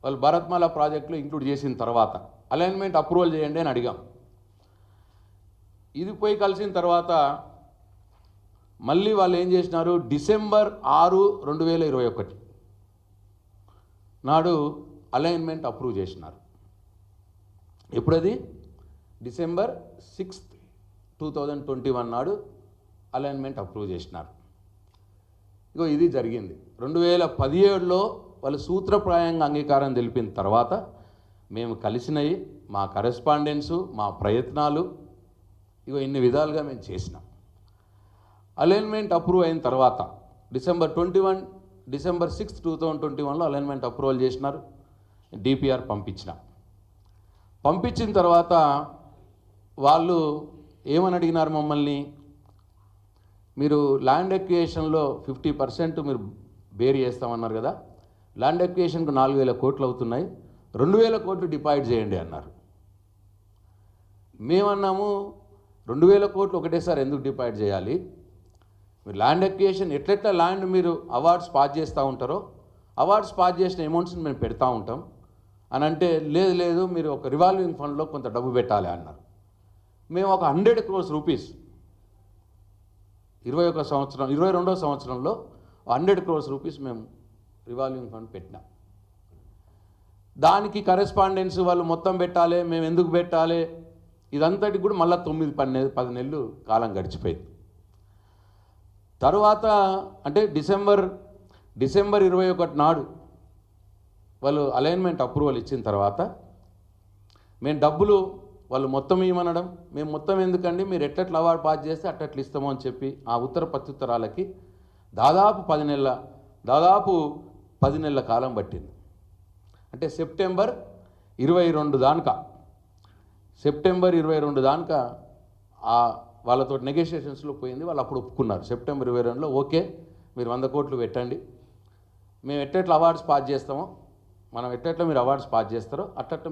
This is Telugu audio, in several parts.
వాళ్ళు భారత్మాల ప్రాజెక్టులో ఇంక్లూడ్ చేసిన తర్వాత అలైన్మెంట్ అప్రూవల్ చేయండి అని అడిగాం. ఇది పోయి కలిసిన తర్వాత మళ్ళీ వాళ్ళు ఏం చేసినారు, డిసెంబర్ 6, 2021 నాడు అలైన్మెంట్ అప్రూవ్ చేసినారు. ఎప్పుడది డిసెంబర్ 6, 2021 నాడు అలైన్మెంట్ అప్రూవ్ చేసినారు. ఇగో ఇది జరిగింది. 2017లో వాళ్ళు సూత్రప్రాయంగా అంగీకారం తెలిపిన తర్వాత మేము కలిసినవి, మా కరెస్పాండెన్సు, మా ప్రయత్నాలు, ఇగో ఇన్ని విధాలుగా మేము చేసినాం. అలైన్మెంట్ అప్రూవ్ అయిన తర్వాత డిసెంబర్ 6, 2021లో అలైన్మెంట్ అప్రూవల్ చేసినారు. డిపిఆర్ పంపించిన తర్వాత వాళ్ళు ఏమని అడిగినారు మమ్మల్ని, మీరు ల్యాండ్ ఎక్విజిషన్లో 50% మీరు బేర్ చేస్తామన్నారు కదా, ల్యాండ్ ఎక్విజిషన్కు 4,000 కోట్లు అవుతున్నాయి, 2,000 కోట్లు డిపాజిట్ చేయండి అన్నారు. మేమన్నాము 2,000 కోట్లు ఒకటేసారి ఎందుకు డిపాజిట్ చేయాలి, మీరు ల్యాండ్ ఎక్విజిషన్ ఎట్లెట్లా ల్యాండ్ మీరు అవార్డ్స్ పాస్ చేస్తూ ఉంటారో అవార్డ్స్ పాస్ చేసిన అమౌంట్స్ని మేము పెడతా ఉంటాం అని అంటే, లేదు మీరు ఒక రివాల్వింగ్ ఫండ్లో కొంత డబ్బు పెట్టాలి అన్నారు. మేము ఒక 100 crores రూపీస్ 22వ సంవత్సరంలో 100 crores రూపీస్ మేము రివాల్వింగ్ ఫండ్ పెట్టినాం. దానికి కరెస్పాండెన్స్ వాళ్ళు మొత్తం పెట్టాలి, మేము ఎందుకు పెట్టాలి, ఇదంతటికి కూడా మళ్ళీ 9-10 నెలలు కాలం గడిచిపోయింది. తర్వాత అంటే డిసెంబర్ 21 నాడు వాళ్ళు అలైన్మెంట్ అప్రూవల్ ఇచ్చిన తర్వాత మేము డబ్బులు వాళ్ళు మొత్తం ఇవ్వమనడం, మేము మొత్తం ఎందుకండి, మీరు ఎట్లట్లా అవార్డు పాస్ చేస్తే అట్లట్లు ఇస్తామో అని చెప్పి ఆ ఉత్తర ప్రత్యుత్తరాలకి దాదాపు 10 నెలల కాలం పట్టింది. అంటే సెప్టెంబర్ 22 దానికా వాళ్ళతో నెగోషియేషన్స్లో పోయింది. వాళ్ళు అప్పుడు ఒప్పుకున్నారు. సెప్టెంబర్ 22లో ఓకే, మీరు 100 కోట్లు పెట్టండి, మేము ఎట్లట్లా అవార్డ్స్ పాస్ చేస్తామో, మనం ఎట్లట్లా మీరు అవార్డ్స్ పాస్ చేస్తారో అట్లట్లా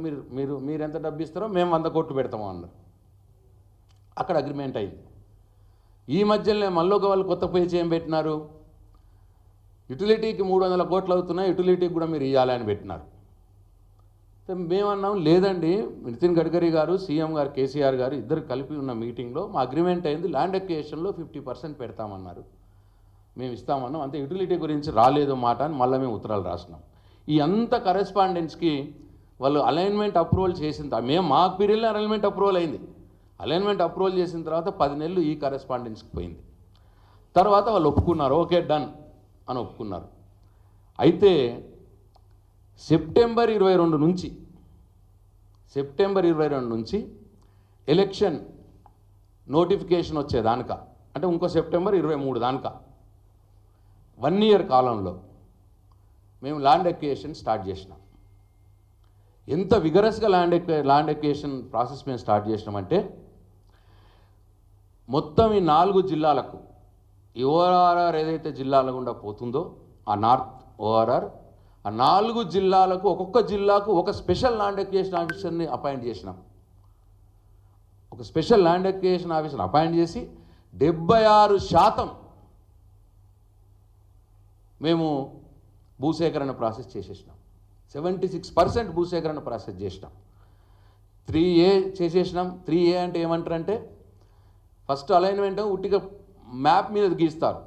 మీరు ఎంత డబ్బు ఇస్తారో మేము 100 కోట్లు పెడతాము అన్నారు. అక్కడ అగ్రిమెంట్ అయింది. ఈ మధ్యలో మళ్ళీ వాళ్ళు కొత్త పేజ్ ఏం పెట్టినారు, యుటిలిటీకి 300 కోట్లు అవుతున్నాయి, యుటిలిటీకి కూడా మీరు ఇవ్వాలి అని పెట్టినారు. మేమన్నాం లేదండి, నితిన్ గడ్కరీ గారు, సీఎం గారు కేసీఆర్ గారు ఇద్దరు కలిపి ఉన్న మీటింగ్లో మా అగ్రిమెంట్ అయింది, ల్యాండ్ ఎక్విజిషన్లో 50% పెడతామన్నారు, మేము ఇస్తామన్నాం, అంతే, యుటిలిటీ గురించి రాలేదు మాట అని మళ్ళీ మేము ఉత్తరాలు రాసినాం. ఈ అంత కరెస్పాండెన్స్కి వాళ్ళు అలైన్మెంట్ అప్రూవల్ చేసిన మేము మా పీరియడ్లో అలైన్మెంట్ అప్రూవల్ అయింది. అలైన్మెంట్ అప్రూవల్ చేసిన తర్వాత 10 నెలలు ఈ కరెస్పాండెన్స్కి పోయింది. తర్వాత వాళ్ళు ఒప్పుకున్నారు, ఓకే డన్ అని ఒప్పుకున్నారు. అయితే సెప్టెంబర్ 22 నుంచి ఎలక్షన్ నోటిఫికేషన్ వచ్చేదానిక, అంటే ఇంకో సెప్టెంబర్ 23 దానిక 1 year కాలంలో మేము ల్యాండ్ ఎక్విజిషన్ స్టార్ట్ చేసినాం. ఎంత విగరస్గా ల్యాండ్ ఎక్విజిషన్ ప్రాసెస్ మేము స్టార్ట్ చేసినామంటే, మొత్తం ఈ 4 జిల్లాలకు ఈ ఓఆర్ఆర్ ఏదైతే జిల్లాల గుండా పోతుందో ఆ నార్త్ ఓఆర్ఆర్, ఆ 4 జిల్లాలకు ఒక్కొక్క జిల్లాకు ఒక స్పెషల్ ల్యాండ్ ఎక్విజిషన్ ఆఫీసర్ని అపాయింట్ చేసినాం. ఒక స్పెషల్ ల్యాండ్ ఎక్విజిషన్ ఆఫీసర్ని అపాయింట్ చేసి 76% మేము భూసేకరణ ప్రాసెస్ చేసేసినాం. 76% భూసేకరణ ప్రాసెస్ చేసినాం. 3A చేసేసినాం. 3A అంటే ఏమంటారంటే, ఫస్ట్ అలైన్మెంట్ ఉట్టిగా మ్యాప్ మీద గీస్తారు,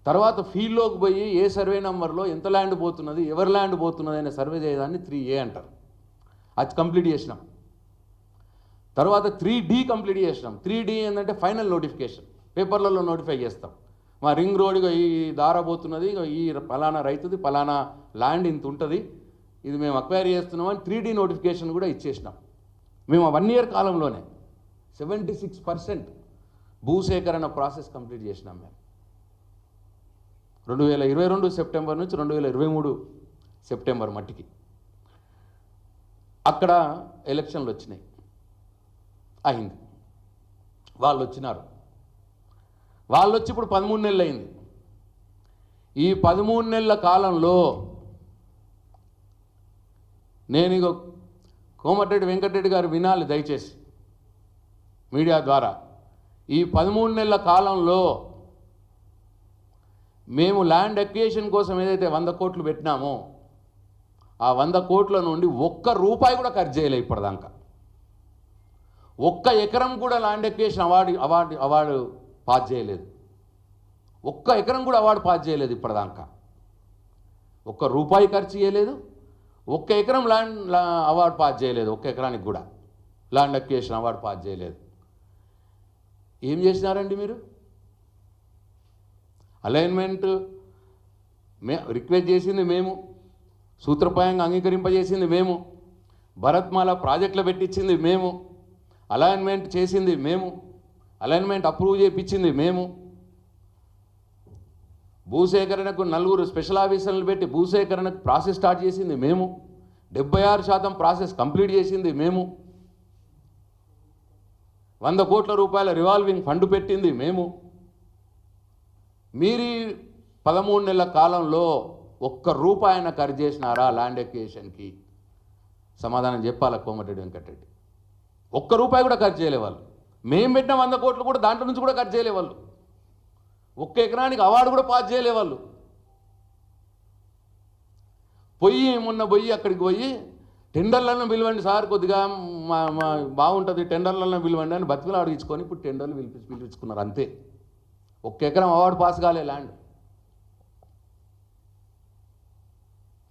తర్వాత ఫీల్డ్లోకి పోయి ఏ సర్వే నెంబర్లో ఎంత ల్యాండ్ పోతున్నది, ఎవరి ల్యాండ్ పోతున్నది అనే సర్వే చేయడాన్ని 3A అంటారు. అది కంప్లీట్ చేసినాం. తర్వాత 3D కంప్లీట్ చేసినాం. 3D ఏంటంటే ఫైనల్ నోటిఫికేషన్, పేపర్లలో నోటిఫై చేస్తాం, మా రింగ్ రోడ్గా ఈ దారబోతున్నది, ఈ పలానా రైతుది పలానా ల్యాండ్ ఇంత ఉంటుంది, ఇది మేము అక్వైరీ చేస్తున్నామని 3D నోటిఫికేషన్ కూడా ఇచ్చేసినాం. మేము 1 year కాలంలోనే 76% భూసేకరణ ప్రాసెస్ కంప్లీట్ చేసినాం. మేము 2022 సెప్టెంబర్ నుంచి 2023 సెప్టెంబర్ మట్టికి అక్కడ ఎలక్షన్లు వచ్చినాయి, అయింది. వాళ్ళు వచ్చినారు. వాళ్ళు వచ్చి ఇప్పుడు 13 నెలలు అయింది. ఈ 13 నెలల కాలంలో నేను ఇక కోమటిరెడ్డి వెంకటరెడ్డి గారు వినాలి దయచేసి మీడియా ద్వారా, ఈ 13 నెలల కాలంలో మేము ల్యాండ్ ఎక్విజిషన్ కోసం ఏదైతే 100 కోట్లు పెట్టినామో ఆ 100 కోట్ల నుండి ఒక్క రూపాయి కూడా ఖర్చు చేయలే ఇప్పటిదాకా. ఒక్క ఎకరం కూడా ల్యాండ్ ఎక్వేషన్ అవార్డు పాస్ చేయలేదు. ఒక్క ఎకరం కూడా అవార్డు పాస్ చేయలేదు ఇప్పటిదాకా. ఒక్క రూపాయి ఖర్చు చేయలేదు, ఒక్క ఎకరం ల్యాండ్ అవార్డు పాస్ చేయలేదు, ఒక్క ఎకరానికి కూడా ల్యాండ్ ఎక్వేషన్ అవార్డు పాస్ చేయలేదు. ఏం చేసినారండి మీరు? అలైన్మెంట్ రిక్వెస్ట్ చేసింది మేము, సూత్రప్రాయంగా అంగీకరింపజేసింది మేము, భరత్మాల ప్రాజెక్టులు పెట్టించింది మేము, అలైన్మెంట్ చేసింది మేము, అలైన్మెంట్ అప్రూవ్ చేయించింది మేము, భూసేకరణకు 4 స్పెషల్ ఆఫీసర్లు పెట్టి భూసేకరణకు ప్రాసెస్ స్టార్ట్ చేసింది మేము, 76% ప్రాసెస్ కంప్లీట్ చేసింది మేము, 100 కోట్ల రూపాయల రివాల్వింగ్ ఫండ్ పెట్టింది మేము. మీరు 13 నెలల కాలంలో ఒక్క రూపాయన ఖర్చు చేసినారా ల్యాండ్ ఎక్వేషన్కి? సమాధానం చెప్పాలా కోమటిరెడ్డి వెంకటరెడ్డి? ఒక్క రూపాయి కూడా ఖర్చు చేయలే వాళ్ళు. మేము పెట్టిన 100 కోట్లు కూడా దాంట్లో నుంచి కూడా ఖర్చు చేయలే వాళ్ళు. ఒక్క ఎకరానికి అవార్డు కూడా పాస్ చేయలే వాళ్ళు. మొన్న అక్కడికి పోయి టెండర్లను పిలవండి సార్, కొద్దిగా బాగుంటుంది టెండర్లను పిలవండి అని బతుకులు అడిగించుకొని ఇప్పుడు టెండర్లు పిలిపించుకున్నారు అంతే. ఒక్క ఎకరం అవార్డు పాస్ కాలే ల్యాండ్.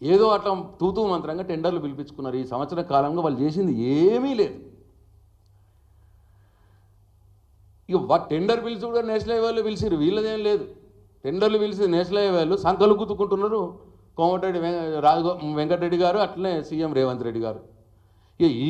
ఏదో అట్లా తూతూ మంత్రంగా టెండర్లు పిలిపించుకున్నారు. ఈ సంవత్సర కాలంలో వాళ్ళు చేసింది ఏమీ లేదు. ఇక టెండర్ పిలిచి కూడా నేషనల్ హైవేలో పిలిచిరు, వీళ్ళదేం లేదు. టెండర్లు పిలిచి నేషనల్ హైవేలు సంకలు గుద్దుకుంటున్నారు కోమటిరెడ్డి వెంకటరెడ్డి గారు, అట్లనే సీఎం రేవంత్ రెడ్డి గారు. ఇక ఈ